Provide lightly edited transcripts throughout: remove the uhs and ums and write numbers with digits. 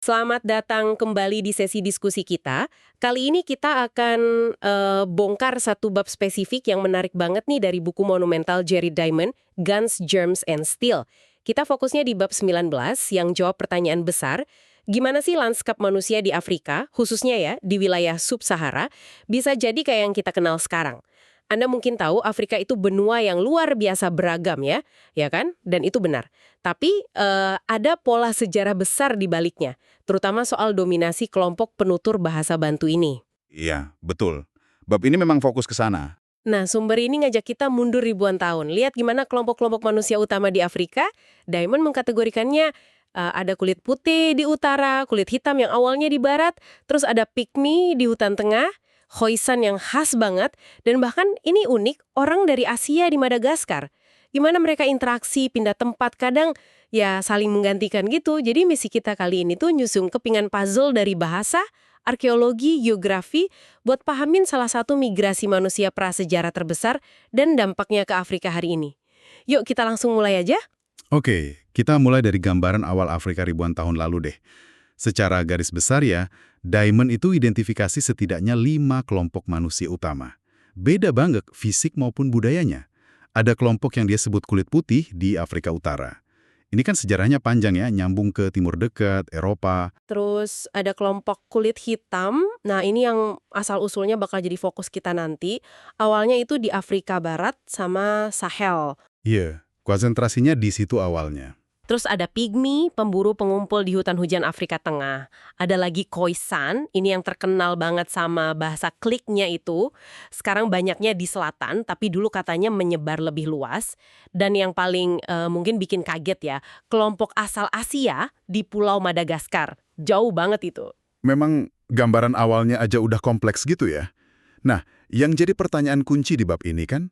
Selamat datang kembali di sesi diskusi kita. Kali ini kita akan bongkar satu bab spesifik yang menarik banget nih dari buku monumental Jerry Diamond, Guns, Germs, and Steel. Kita fokusnya di bab 19 yang jawab pertanyaan besar, gimana sih lanskap manusia di Afrika, khususnya ya di wilayah sub-Sahara, bisa jadi kayak yang kita kenal sekarang. Anda mungkin tahu Afrika itu benua yang luar biasa beragam ya kan? Dan itu benar. Tapi ada pola sejarah besar di baliknya, terutama soal dominasi kelompok penutur bahasa Bantu ini. Iya, betul. Bab ini memang fokus ke sana. Nah, sumber ini ngajak kita mundur ribuan tahun. Lihat gimana kelompok-kelompok manusia utama di Afrika. Diamond mengkategorikannya ada kulit putih di utara, kulit hitam yang awalnya di barat, terus ada pygmy di hutan tengah, Khoisan yang khas banget, dan bahkan ini unik, orang dari Asia di Madagaskar. Gimana mereka interaksi, pindah tempat, kadang ya saling menggantikan gitu. Jadi misi kita kali ini tuh nyusun kepingan puzzle dari bahasa, arkeologi, geografi, buat pahamin salah satu migrasi manusia prasejarah terbesar dan dampaknya ke Afrika hari ini. Yuk kita langsung mulai aja. Oke, kita mulai dari gambaran awal Afrika ribuan tahun lalu deh. Secara garis besar ya, Diamond itu identifikasi setidaknya 5 kelompok manusia utama. Beda banget fisik maupun budayanya. Ada kelompok yang dia sebut kulit putih di Afrika Utara. Ini kan sejarahnya panjang ya, nyambung ke Timur Dekat, Eropa. Terus ada kelompok kulit hitam. Nah, ini yang asal-usulnya bakal jadi fokus kita nanti. Awalnya itu di Afrika Barat sama Sahel. Iya, konsentrasinya di situ awalnya. Terus ada pygmy, pemburu pengumpul di hutan hujan Afrika Tengah. Ada lagi Khoisan, ini yang terkenal banget sama bahasa kliknya itu. Sekarang banyaknya di selatan, tapi dulu katanya menyebar lebih luas. Dan yang paling mungkin bikin kaget ya, kelompok asal Asia di Pulau Madagaskar. Jauh banget itu. Memang gambaran awalnya aja udah kompleks gitu ya. Nah, yang jadi pertanyaan kunci di bab ini kan,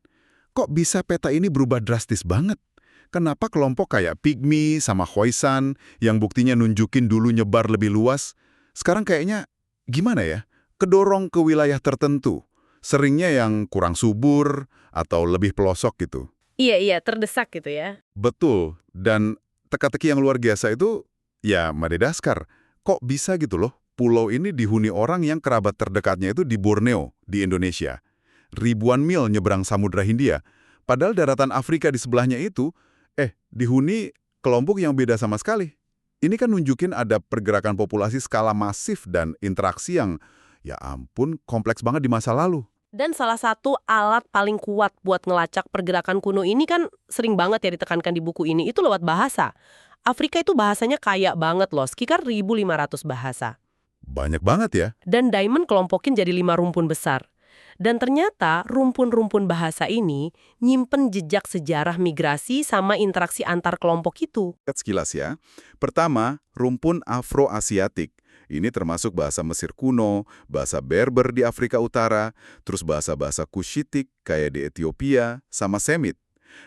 kok bisa peta ini berubah drastis banget? Kenapa kelompok kayak pygmy sama Khoisan yang buktinya nunjukin dulu nyebar lebih luas, sekarang kayaknya gimana ya? Kedorong ke wilayah tertentu. Seringnya yang kurang subur atau lebih pelosok gitu. Iya, terdesak gitu ya. Betul. Dan teka-teki yang luar biasa itu, ya Madagaskar. Kok bisa gitu loh? Pulau ini dihuni orang yang kerabat terdekatnya itu di Borneo, di Indonesia. Ribuan mil nyebrang Samudra Hindia. Padahal daratan Afrika di sebelahnya itu, dihuni kelompok yang beda sama sekali. Ini kan nunjukin ada pergerakan populasi skala masif dan interaksi yang, ya ampun, kompleks banget di masa lalu. Dan salah satu alat paling kuat buat ngelacak pergerakan kuno ini kan sering banget ya ditekankan di buku ini, itu lewat bahasa. Afrika itu bahasanya kaya banget loh, sekitar 1.500 bahasa. Banyak banget ya. Dan Diamond kelompokin jadi 5 rumpun besar. Dan ternyata rumpun-rumpun bahasa ini nyimpen jejak sejarah migrasi sama interaksi antar kelompok itu. Lihat sekilas ya. Pertama, rumpun Afro-Asiatik. Ini termasuk bahasa Mesir kuno, bahasa Berber di Afrika Utara, terus bahasa-bahasa Kushitik kayak di Ethiopia, sama Semit.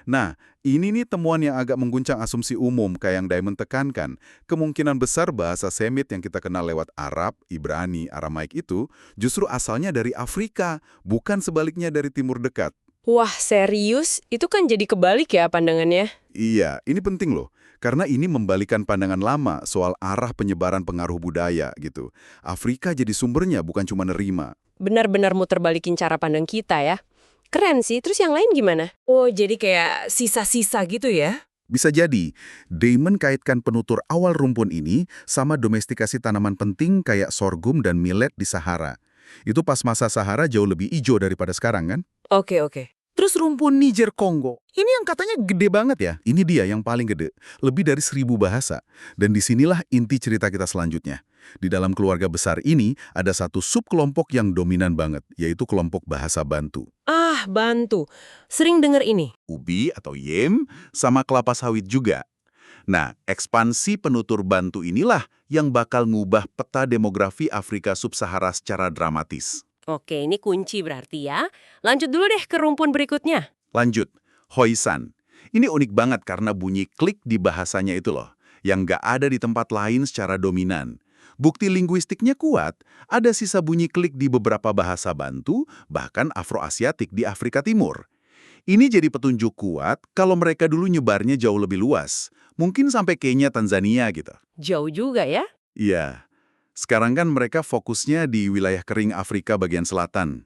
Nah, ini nih temuan yang agak mengguncang asumsi umum kayak yang Diamond tekankan. Kemungkinan besar bahasa Semit yang kita kenal lewat Arab, Ibrani, Aramaik itu justru asalnya dari Afrika, bukan sebaliknya dari Timur Dekat. Wah, serius? Itu kan jadi kebalik ya pandangannya? Iya, ini penting loh. Karena ini membalikan pandangan lama soal arah penyebaran pengaruh budaya gitu. Afrika jadi sumbernya bukan cuma nerima. Benar-benar muter balikin cara pandang kita ya. Keren sih, terus yang lain gimana? Oh, jadi kayak sisa-sisa gitu ya? Bisa jadi, Damon kaitkan penutur awal rumpun ini sama domestikasi tanaman penting kayak sorghum dan millet di Sahara. Itu pas masa Sahara jauh lebih hijau daripada sekarang kan? Oke. Terus rumpun Niger-Kongo, ini yang katanya gede banget ya. Ini dia yang paling gede, lebih dari 1.000 bahasa. Dan disinilah inti cerita kita selanjutnya. Di dalam keluarga besar ini, ada satu subkelompok yang dominan banget, yaitu kelompok bahasa Bantu. Ah, Bantu. Sering denger ini. Ubi atau yem, sama kelapa sawit juga. Nah, ekspansi penutur Bantu inilah yang bakal ngubah peta demografi Afrika Sub-Sahara secara dramatis. Oke, ini kunci berarti ya. Lanjut dulu deh ke rumpun berikutnya. Lanjut, Khoisan. Ini unik banget karena bunyi klik di bahasanya itu loh, yang nggak ada di tempat lain secara dominan. Bukti linguistiknya kuat, ada sisa bunyi klik di beberapa bahasa Bantu, bahkan Afro-Asiatik di Afrika Timur. Ini jadi petunjuk kuat kalau mereka dulu nyebarnya jauh lebih luas. Mungkin sampai Kenya, Tanzania gitu. Jauh juga ya. Iya, sekarang kan mereka fokusnya di wilayah kering Afrika bagian selatan.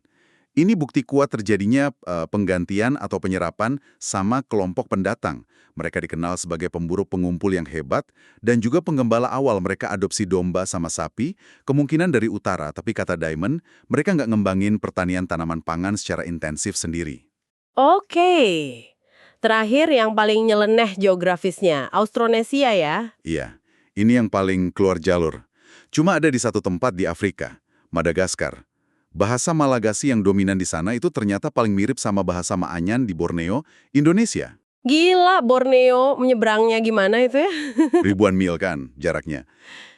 Ini bukti kuat terjadinya penggantian atau penyerapan sama kelompok pendatang. Mereka dikenal sebagai pemburu pengumpul yang hebat, dan juga penggembala awal mereka adopsi domba sama sapi, kemungkinan dari utara, tapi kata Diamond, mereka nggak ngembangin pertanian tanaman pangan secara intensif sendiri. Oke. Terakhir yang paling nyeleneh geografisnya, Austronesia ya? Iya, ini yang paling keluar jalur. Cuma ada di satu tempat di Afrika, Madagaskar. Bahasa Malagasy yang dominan di sana itu ternyata paling mirip sama bahasa Maanyan di Borneo, Indonesia. Gila, Borneo menyeberangnya gimana itu ya? Ribuan mil kan jaraknya.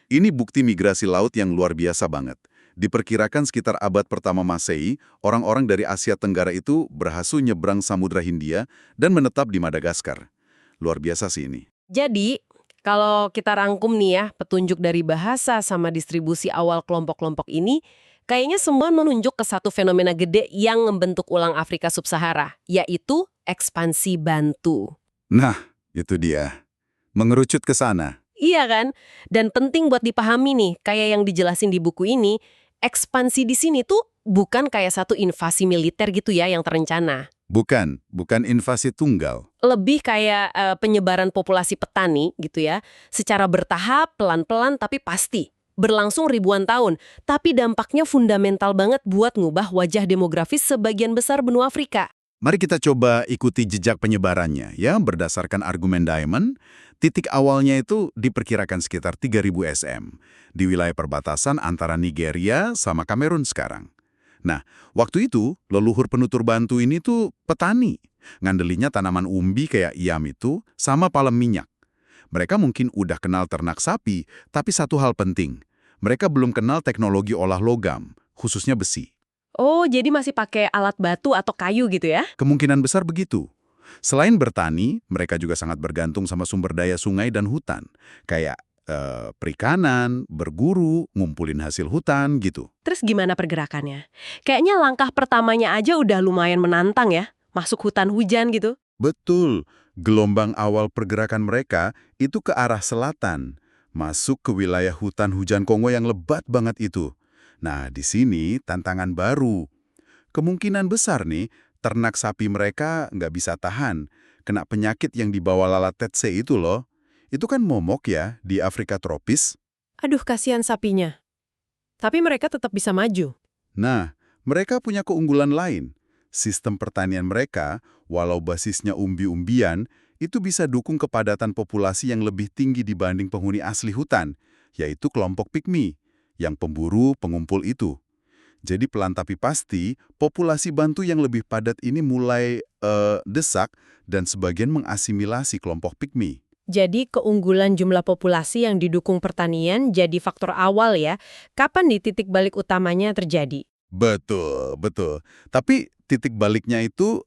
Ini bukti migrasi laut yang luar biasa banget. Diperkirakan sekitar abad pertama Masehi, orang-orang dari Asia Tenggara itu berhasil nyebrang Samudra Hindia dan menetap di Madagaskar. Luar biasa sih ini. Jadi, kalau kita rangkum nih ya, petunjuk dari bahasa sama distribusi awal kelompok-kelompok ini, kayaknya semua menunjuk ke satu fenomena gede yang membentuk ulang Afrika Sub-Sahara, yaitu ekspansi Bantu. Nah, itu dia. Mengerucut ke sana. Iya kan? Dan penting buat dipahami nih, kayak yang dijelasin di buku ini, ekspansi di sini tuh bukan kayak satu invasi militer gitu ya yang terencana. Bukan invasi tunggal. Lebih kayak penyebaran populasi petani gitu ya, secara bertahap, pelan-pelan tapi pasti. Berlangsung ribuan tahun, tapi dampaknya fundamental banget buat ngubah wajah demografis sebagian besar benua Afrika. Mari kita coba ikuti jejak penyebarannya, ya, berdasarkan argumen Diamond. Titik awalnya itu diperkirakan sekitar 3000 SM, di wilayah perbatasan antara Nigeria sama Kamerun sekarang. Nah, waktu itu, leluhur penutur Bantu ini tuh petani. Ngandelinya tanaman umbi kayak yam itu, sama palem minyak. Mereka mungkin udah kenal ternak sapi, tapi satu hal penting. Mereka belum kenal teknologi olah logam, khususnya besi. Oh, jadi masih pakai alat batu atau kayu gitu ya? Kemungkinan besar begitu. Selain bertani, mereka juga sangat bergantung sama sumber daya sungai dan hutan. Kayak perikanan, berburu, ngumpulin hasil hutan, gitu. Terus gimana pergerakannya? Kayaknya langkah pertamanya aja udah lumayan menantang ya, masuk hutan hujan gitu. Betul, gelombang awal pergerakan mereka itu ke arah selatan. Masuk ke wilayah hutan hujan Kongo yang lebat banget itu. Nah, di sini tantangan baru. Kemungkinan besar nih, ternak sapi mereka nggak bisa tahan. Kena penyakit yang dibawa lalat Tsetse itu loh. Itu kan momok ya, di Afrika tropis. Aduh, kasihan sapinya. Tapi mereka tetap bisa maju. Nah, mereka punya keunggulan lain. Sistem pertanian mereka, walau basisnya umbi-umbian, itu bisa dukung kepadatan populasi yang lebih tinggi dibanding penghuni asli hutan, yaitu kelompok Pygmy, yang pemburu pengumpul itu. Jadi pelan tapi pasti, populasi Bantu yang lebih padat ini mulai desak dan sebagian mengasimilasi kelompok Pygmy. Jadi keunggulan jumlah populasi yang didukung pertanian jadi faktor awal ya. Kapan di titik balik utamanya terjadi? Betul, betul. Tapi titik baliknya itu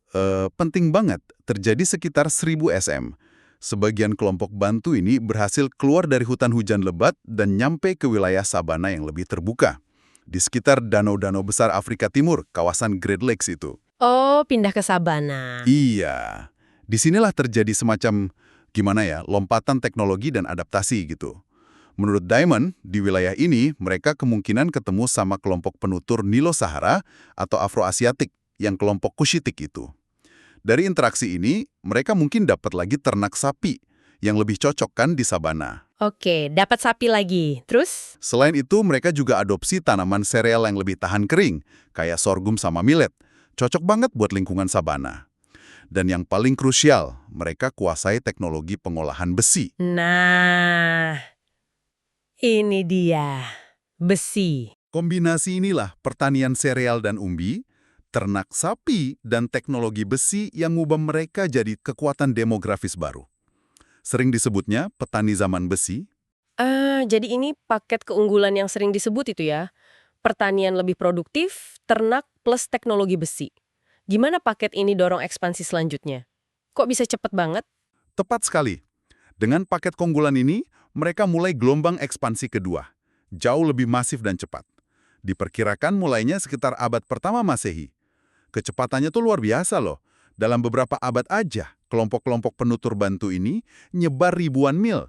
penting banget, terjadi sekitar 1000 SM. Sebagian kelompok Bantu ini berhasil keluar dari hutan hujan lebat dan nyampe ke wilayah sabana yang lebih terbuka. Di sekitar danau-danau besar Afrika Timur, kawasan Great Lakes itu. Oh, pindah ke sabana. Iya, disinilah terjadi semacam, gimana ya, lompatan teknologi dan adaptasi gitu. Menurut Diamond, di wilayah ini mereka kemungkinan ketemu sama kelompok penutur Nilo-Sahara atau Afroasiatik yang kelompok Kushitik itu. Dari interaksi ini, mereka mungkin dapat lagi ternak sapi yang lebih cocok kan di sabana. Oke, dapat sapi lagi. Terus? Selain itu, mereka juga adopsi tanaman sereal yang lebih tahan kering, kayak sorghum sama millet. Cocok banget buat lingkungan sabana. Dan yang paling krusial, mereka kuasai teknologi pengolahan besi. Nah, ini dia. Besi. Kombinasi inilah pertanian sereal dan umbi, ternak sapi, dan teknologi besi yang mengubah mereka jadi kekuatan demografis baru. Sering disebutnya petani zaman besi. Jadi ini paket keunggulan yang sering disebut itu ya. Pertanian lebih produktif, ternak plus teknologi besi. Gimana paket ini dorong ekspansi selanjutnya? Kok bisa cepet banget? Tepat sekali. Dengan paket keunggulan ini, mereka mulai gelombang ekspansi kedua. Jauh lebih masif dan cepat. Diperkirakan mulainya sekitar abad pertama Masehi. Kecepatannya tuh luar biasa loh. Dalam beberapa abad aja, kelompok-kelompok penutur Bantu ini nyebar ribuan mil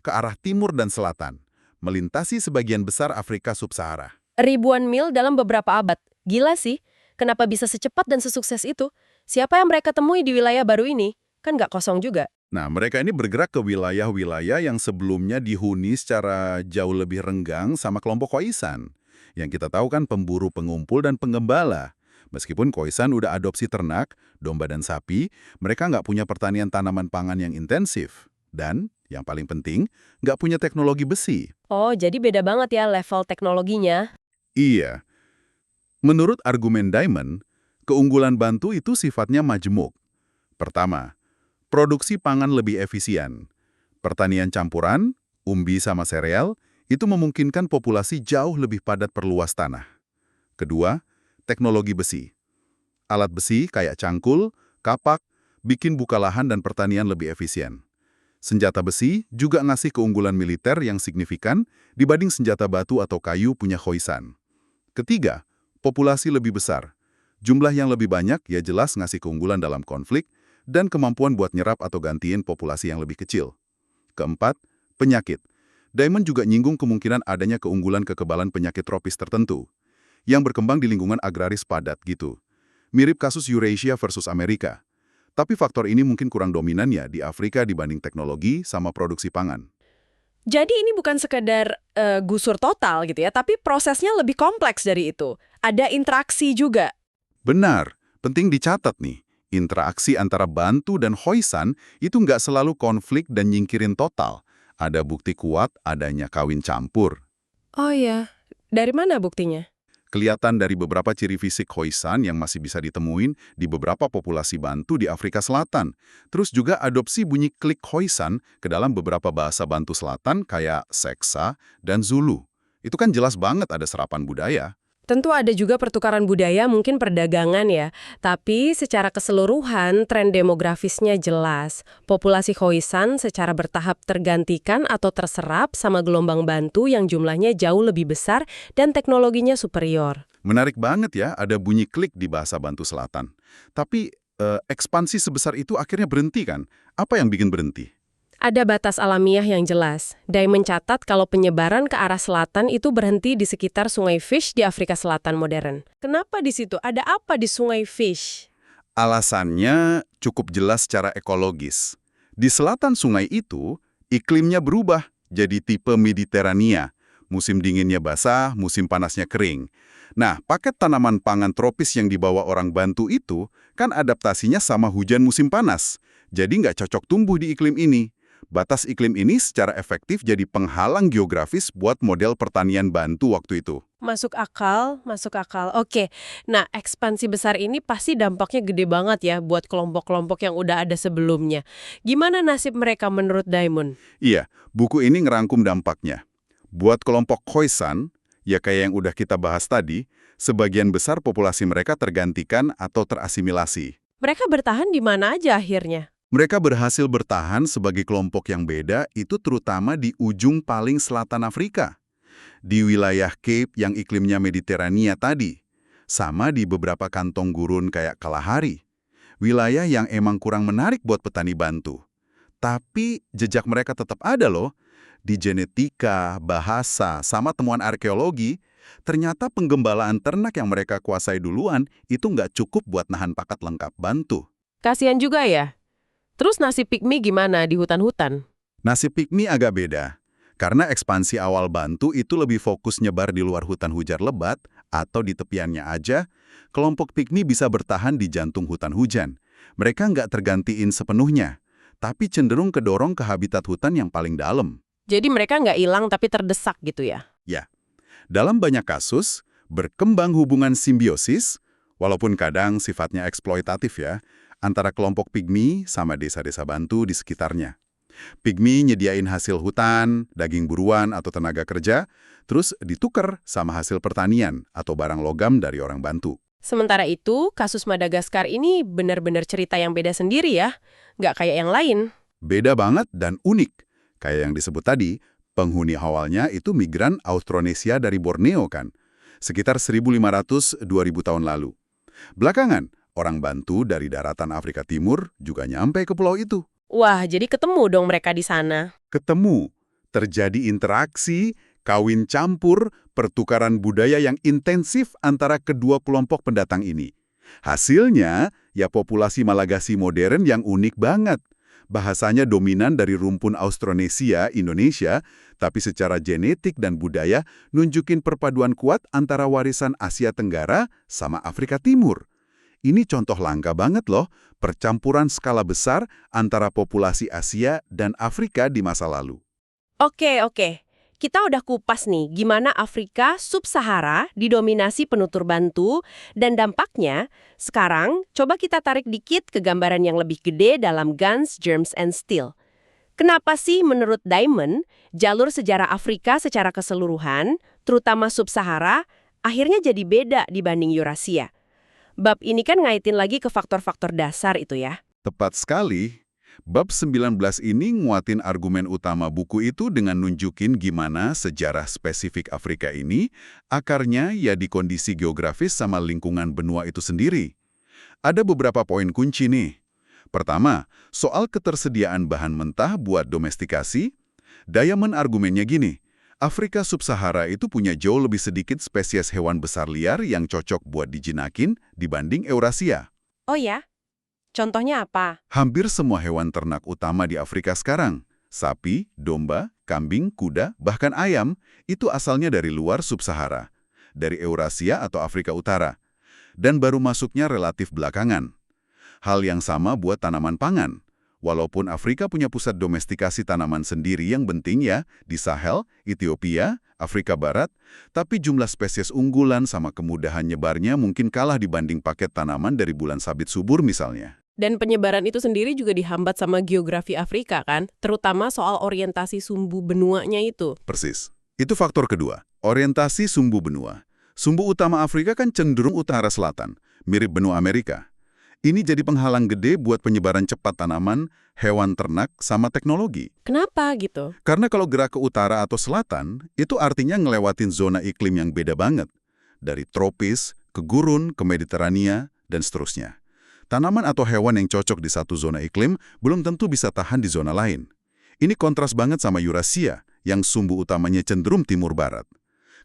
ke arah timur dan selatan. melintasi sebagian besar Afrika Sub-Sahara. Ribuan mil dalam beberapa abad. Gila sih. Kenapa bisa secepat dan sesukses itu? Siapa yang mereka temui di wilayah baru ini? Kan nggak kosong juga. Nah, mereka ini bergerak ke wilayah-wilayah yang sebelumnya dihuni secara jauh lebih renggang sama kelompok Khoisan. Yang kita tahu kan pemburu pengumpul dan penggembala. Meskipun Khoisan udah adopsi ternak, domba dan sapi, mereka nggak punya pertanian tanaman pangan yang intensif. Dan, yang paling penting, nggak punya teknologi besi. Oh, jadi beda banget ya level teknologinya. Iya. Menurut argumen Diamond, keunggulan Bantu itu sifatnya majemuk. Pertama, produksi pangan lebih efisien. Pertanian campuran, umbi sama sereal, itu memungkinkan populasi jauh lebih padat perluas tanah. Kedua, teknologi besi. Alat besi kayak cangkul, kapak, bikin buka lahan dan pertanian lebih efisien. Senjata besi juga ngasih keunggulan militer yang signifikan dibanding senjata batu atau kayu punya Khoisan. Ketiga, populasi lebih besar. Jumlah yang lebih banyak ya jelas ngasih keunggulan dalam konflik dan kemampuan buat nyerap atau gantiin populasi yang lebih kecil. Keempat, penyakit. Diamond juga nyinggung kemungkinan adanya keunggulan kekebalan penyakit tropis tertentu yang berkembang di lingkungan agraris padat gitu. Mirip kasus Eurasia versus Amerika. Tapi faktor ini mungkin kurang dominan ya di Afrika dibanding teknologi sama produksi pangan. Jadi ini bukan sekedar gusur total gitu ya, tapi prosesnya lebih kompleks dari itu. Ada interaksi juga. Benar, penting dicatat nih. Interaksi antara Bantu dan Khoisan itu nggak selalu konflik dan nyingkirin total. Ada bukti kuat adanya kawin campur. Oh iya, dari mana buktinya? Kelihatan dari beberapa ciri fisik Khoisan yang masih bisa ditemuin di beberapa populasi Bantu di Afrika Selatan. Terus juga adopsi bunyi klik Khoisan ke dalam beberapa bahasa Bantu Selatan kayak Seksa dan Zulu. Itu kan jelas banget ada serapan budaya. Tentu ada juga pertukaran budaya, mungkin perdagangan ya. Tapi secara keseluruhan, tren demografisnya jelas. Populasi Khoisan secara bertahap tergantikan atau terserap sama gelombang Bantu yang jumlahnya jauh lebih besar dan teknologinya superior. Menarik banget ya ada bunyi klik di bahasa Bantu Selatan. Tapi ekspansi sebesar itu akhirnya berhenti kan? Apa yang bikin berhenti? Ada batas alamiah yang jelas. Diamond mencatat kalau penyebaran ke arah selatan itu berhenti di sekitar Sungai Fish di Afrika Selatan modern. Kenapa di situ? Ada apa di Sungai Fish? Alasannya cukup jelas secara ekologis. Di selatan sungai itu, iklimnya berubah jadi tipe Mediterania. Musim dinginnya basah, musim panasnya kering. Nah, paket tanaman pangan tropis yang dibawa orang Bantu itu kan adaptasinya sama hujan musim panas. Jadi nggak cocok tumbuh di iklim ini. Batas iklim ini secara efektif jadi penghalang geografis buat model pertanian Bantu waktu itu. Masuk akal, masuk akal. Oke, nah ekspansi besar ini pasti dampaknya gede banget ya buat kelompok-kelompok yang udah ada sebelumnya. Gimana nasib mereka menurut Diamond? Iya, buku ini ngerangkum dampaknya. Buat kelompok Khoisan, ya kayak yang udah kita bahas tadi, sebagian besar populasi mereka tergantikan atau terasimilasi. Mereka bertahan di mana aja akhirnya? Mereka berhasil bertahan sebagai kelompok yang beda itu terutama di ujung paling selatan Afrika. Di wilayah Cape yang iklimnya Mediterania tadi. Sama di beberapa kantong gurun kayak Kalahari. Wilayah yang emang kurang menarik buat petani Bantu. Tapi jejak mereka tetap ada loh. Di genetika, bahasa, sama temuan arkeologi, ternyata penggembalaan ternak yang mereka kuasai duluan itu nggak cukup buat nahan pakat lengkap Bantu. Kasian juga ya. Terus nasib pygmy gimana di hutan-hutan? Nasib pygmy agak beda, karena ekspansi awal Bantu itu lebih fokus nyebar di luar hutan hujan lebat atau di tepiannya aja, kelompok pygmy bisa bertahan di jantung hutan hujan. Mereka nggak tergantiin sepenuhnya, tapi cenderung kedorong ke habitat hutan yang paling dalam. Jadi mereka nggak hilang tapi terdesak gitu ya? Ya, dalam banyak kasus, berkembang hubungan simbiosis, walaupun kadang sifatnya eksploitatif ya, antara kelompok pygmy sama desa-desa Bantu di sekitarnya. Pygmy nyediain hasil hutan, daging buruan atau tenaga kerja, terus ditukar sama hasil pertanian atau barang logam dari orang Bantu. Sementara itu, kasus Madagaskar ini benar-benar cerita yang beda sendiri ya, nggak kayak yang lain. Beda banget dan unik. Kayak yang disebut tadi, penghuni awalnya itu migran Austronesia dari Borneo kan, sekitar 1.500-2.000 tahun lalu. Belakangan, orang Bantu dari daratan Afrika Timur juga nyampe ke pulau itu. Wah, jadi ketemu dong mereka di sana. Ketemu, terjadi interaksi, Kawin campur, pertukaran budaya yang intensif antara kedua kelompok pendatang ini. Hasilnya, ya populasi Malagasy modern yang unik banget. Bahasanya dominan dari rumpun Austronesia, Indonesia, tapi secara genetik dan budaya nunjukin perpaduan kuat antara warisan Asia Tenggara sama Afrika Timur. Ini contoh langka banget loh, percampuran skala besar antara populasi Asia dan Afrika di masa lalu. Oke. Kita udah kupas nih gimana Afrika sub-Sahara didominasi penutur bantu dan dampaknya. Sekarang, coba kita tarik dikit ke gambaran yang lebih gede dalam Guns, Germs, and Steel. Kenapa sih menurut Diamond, jalur sejarah Afrika secara keseluruhan, terutama sub-Sahara, akhirnya jadi beda dibanding Eurasia? Bab ini kan ngaitin lagi ke faktor-faktor dasar itu ya. Tepat sekali. Bab 19 ini nguatin argumen utama buku itu dengan nunjukin gimana sejarah spesifik Afrika ini akarnya ya di kondisi geografis sama lingkungan benua itu sendiri. Ada beberapa poin kunci nih. Pertama, soal ketersediaan bahan mentah buat domestikasi. Diamond argumennya gini, Afrika sub-Sahara itu punya jauh lebih sedikit spesies hewan besar liar yang cocok buat dijinakin dibanding Eurasia. Oh ya? Contohnya apa? Hampir semua hewan ternak utama di Afrika sekarang, sapi, domba, kambing, kuda, bahkan ayam, itu asalnya dari luar sub-Sahara, dari Eurasia atau Afrika Utara, dan baru masuknya relatif belakangan. Hal yang sama buat tanaman pangan. Walaupun Afrika punya pusat domestikasi tanaman sendiri yang penting ya, di Sahel, Ethiopia, Afrika Barat, tapi jumlah spesies unggulan sama kemudahan nyebarnya mungkin kalah dibanding paket tanaman dari bulan sabit subur misalnya. Dan penyebaran itu sendiri juga dihambat sama geografi Afrika kan, terutama soal orientasi sumbu benuanya itu. Persis. Itu faktor kedua, orientasi sumbu benua. Sumbu utama Afrika kan cenderung utara selatan, mirip benua Amerika. Ini jadi penghalang gede buat penyebaran cepat tanaman, hewan ternak, sama teknologi. Kenapa gitu? Karena kalau gerak ke utara atau selatan, itu artinya ngelewatin zona iklim yang beda banget. Dari tropis, ke gurun, ke Mediterania, dan seterusnya. Tanaman atau hewan yang cocok di satu zona iklim belum tentu bisa tahan di zona lain. Ini kontras banget sama Eurasia, yang sumbu utamanya cenderung timur barat.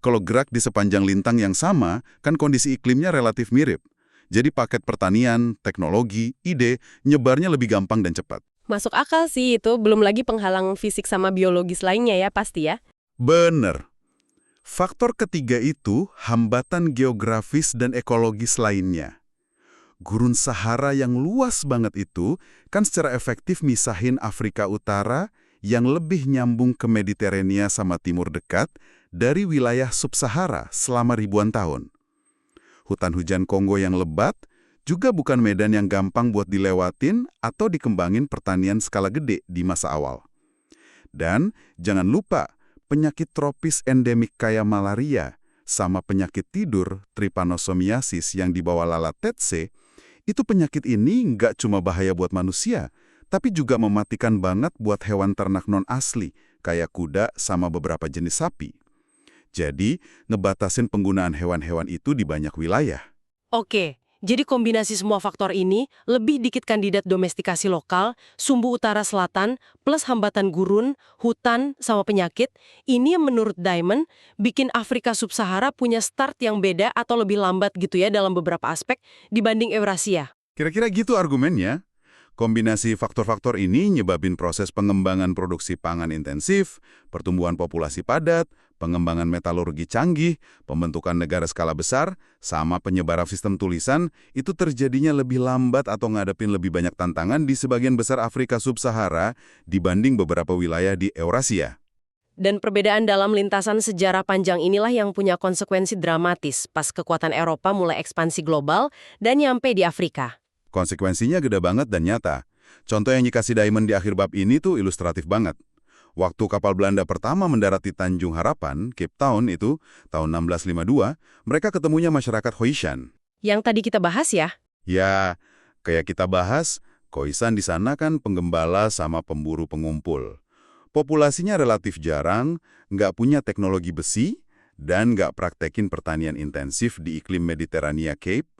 Kalau gerak di sepanjang lintang yang sama, kan kondisi iklimnya relatif mirip. Jadi paket pertanian, teknologi, ide, nyebarnya lebih gampang dan cepat. Masuk akal sih itu, belum lagi penghalang fisik sama biologis lainnya ya pasti ya. Bener. Faktor ketiga itu hambatan geografis dan ekologis lainnya. Gurun Sahara yang luas banget itu kan secara efektif misahin Afrika Utara yang lebih nyambung ke Mediterania sama Timur Dekat dari wilayah sub-Sahara selama ribuan tahun. Hutan hujan Kongo yang lebat juga bukan medan yang gampang buat dilewatin atau dikembangin pertanian skala gede di masa awal. Dan jangan lupa, penyakit tropis endemik kayak malaria sama penyakit tidur trypanosomiasis yang dibawa lalat Tsetse, itu penyakit ini nggak cuma bahaya buat manusia, tapi juga mematikan banget buat hewan ternak non-asli, kayak kuda sama beberapa jenis sapi. Jadi, ngebatasin penggunaan hewan-hewan itu di banyak wilayah. Oke, jadi kombinasi semua faktor ini, lebih dikit kandidat domestikasi lokal, sumbu utara selatan, plus hambatan gurun, hutan, sama penyakit, ini yang menurut Diamond bikin Afrika Sub-Sahara punya start yang beda atau lebih lambat gitu ya dalam beberapa aspek dibanding Eurasia. Kira-kira gitu argumennya. Kombinasi faktor-faktor ini nyebabin proses pengembangan produksi pangan intensif, pertumbuhan populasi padat, pengembangan metalurgi canggih, pembentukan negara skala besar, sama penyebaran sistem tulisan, itu terjadinya lebih lambat atau ngadepin lebih banyak tantangan di sebagian besar Afrika Sub-Sahara dibanding beberapa wilayah di Eurasia. Dan perbedaan dalam lintasan sejarah panjang inilah yang punya konsekuensi dramatis pas kekuatan Eropa mulai ekspansi global dan nyampe di Afrika. Konsekuensinya gede banget dan nyata. Contoh yang dikasih Diamond di akhir bab ini tuh ilustratif banget. Waktu kapal Belanda pertama mendarat di Tanjung Harapan, Cape Town itu, tahun 1652, mereka ketemunya masyarakat Khoisan. Yang tadi kita bahas ya? Ya, kayak kita bahas, Khoisan di sana kan penggembala sama pemburu pengumpul. Populasinya relatif jarang, nggak punya teknologi besi, dan nggak praktekin pertanian intensif di iklim Mediterania Cape.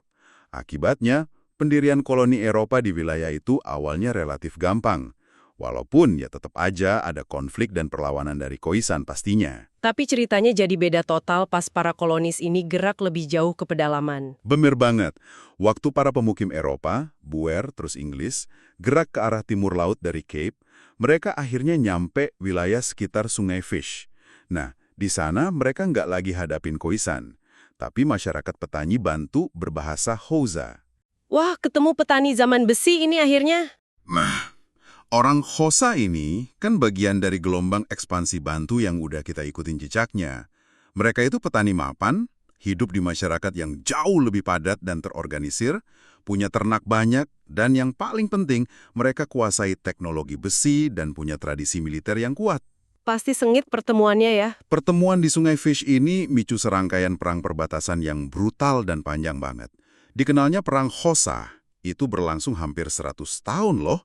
Akibatnya, pendirian koloni Eropa di wilayah itu awalnya relatif gampang. Walaupun ya tetap aja ada konflik dan perlawanan dari Khoisan pastinya. Tapi ceritanya jadi beda total pas para kolonis ini gerak lebih jauh ke pedalaman. Bener banget. Waktu para pemukim Eropa, Boer terus Inggris, gerak ke arah timur laut dari Cape, mereka akhirnya nyampe wilayah sekitar Sungai Fish. Nah, di sana mereka nggak lagi hadapin Khoisan, tapi masyarakat petani Bantu berbahasa Hausa. Wah, ketemu petani zaman besi ini akhirnya. Nah, orang Xhosa ini kan bagian dari gelombang ekspansi Bantu yang udah kita ikutin jejaknya. Mereka itu petani mapan, hidup di masyarakat yang jauh lebih padat dan terorganisir, punya ternak banyak, dan yang paling penting, mereka kuasai teknologi besi dan punya tradisi militer yang kuat. Pasti sengit pertemuannya ya. Pertemuan di Sungai Fish ini micu serangkaian perang perbatasan yang brutal dan panjang banget. Dikenalnya Perang Xhosa, itu berlangsung hampir 100 tahun loh.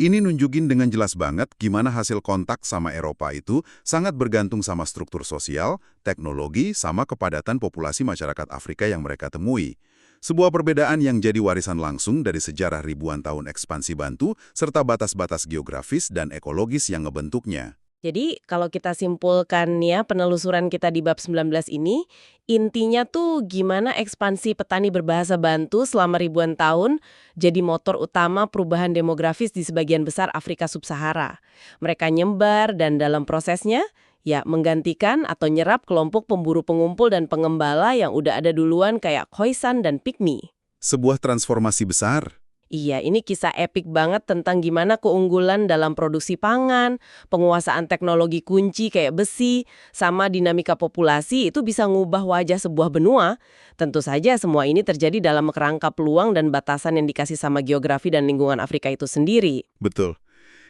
Ini nunjukin dengan jelas banget gimana hasil kontak sama Eropa itu sangat bergantung sama struktur sosial, teknologi, sama kepadatan populasi masyarakat Afrika yang mereka temui. Sebuah perbedaan yang jadi warisan langsung dari sejarah ribuan tahun ekspansi Bantu, serta batas-batas geografis dan ekologis yang ngebentuknya. Jadi kalau kita simpulkan ya penelusuran kita di bab 19 ini, intinya tuh gimana ekspansi petani berbahasa Bantu selama ribuan tahun jadi motor utama perubahan demografis di sebagian besar Afrika Sub-Sahara. Mereka nyebar dan dalam prosesnya ya menggantikan atau nyerap kelompok pemburu pengumpul dan pengembala yang udah ada duluan kayak Khoisan dan Pygmy. Sebuah transformasi besar. Iya, ini kisah epik banget tentang gimana keunggulan dalam produksi pangan, penguasaan teknologi kunci kayak besi, sama dinamika populasi itu bisa ngubah wajah sebuah benua. Tentu saja semua ini terjadi dalam kerangka peluang dan batasan yang dikasih sama geografi dan lingkungan Afrika itu sendiri. Betul.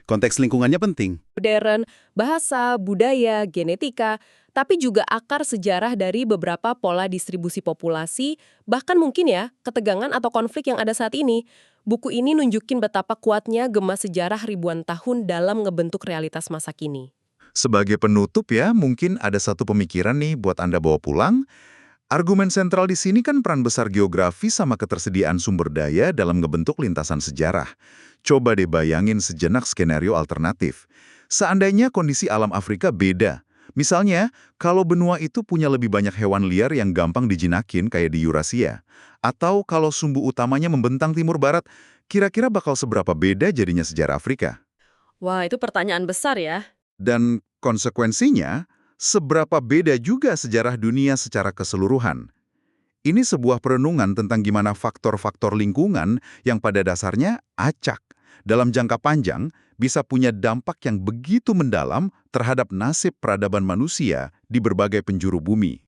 Konteks lingkungannya penting. Modern, bahasa, budaya, genetika, tapi juga akar sejarah dari beberapa pola distribusi populasi, bahkan mungkin ya ketegangan atau konflik yang ada saat ini. Buku ini nunjukin betapa kuatnya gema sejarah ribuan tahun dalam ngebentuk realitas masa kini. Sebagai penutup ya, mungkin ada satu pemikiran nih buat Anda bawa pulang. Argumen sentral di sini kan peran besar geografi sama ketersediaan sumber daya dalam ngebentuk lintasan sejarah. Coba deh bayangin sejenak skenario alternatif. Seandainya kondisi alam Afrika beda. Misalnya, kalau benua itu punya lebih banyak hewan liar yang gampang dijinakin kayak di Eurasia. Atau kalau sumbu utamanya membentang timur barat, kira-kira bakal seberapa beda jadinya sejarah Afrika? Wah, itu pertanyaan besar ya. Dan konsekuensinya, seberapa beda juga sejarah dunia secara keseluruhan. Ini sebuah perenungan tentang gimana faktor-faktor lingkungan yang pada dasarnya acak, dalam jangka panjang bisa punya dampak yang begitu mendalam terhadap nasib peradaban manusia di berbagai penjuru bumi.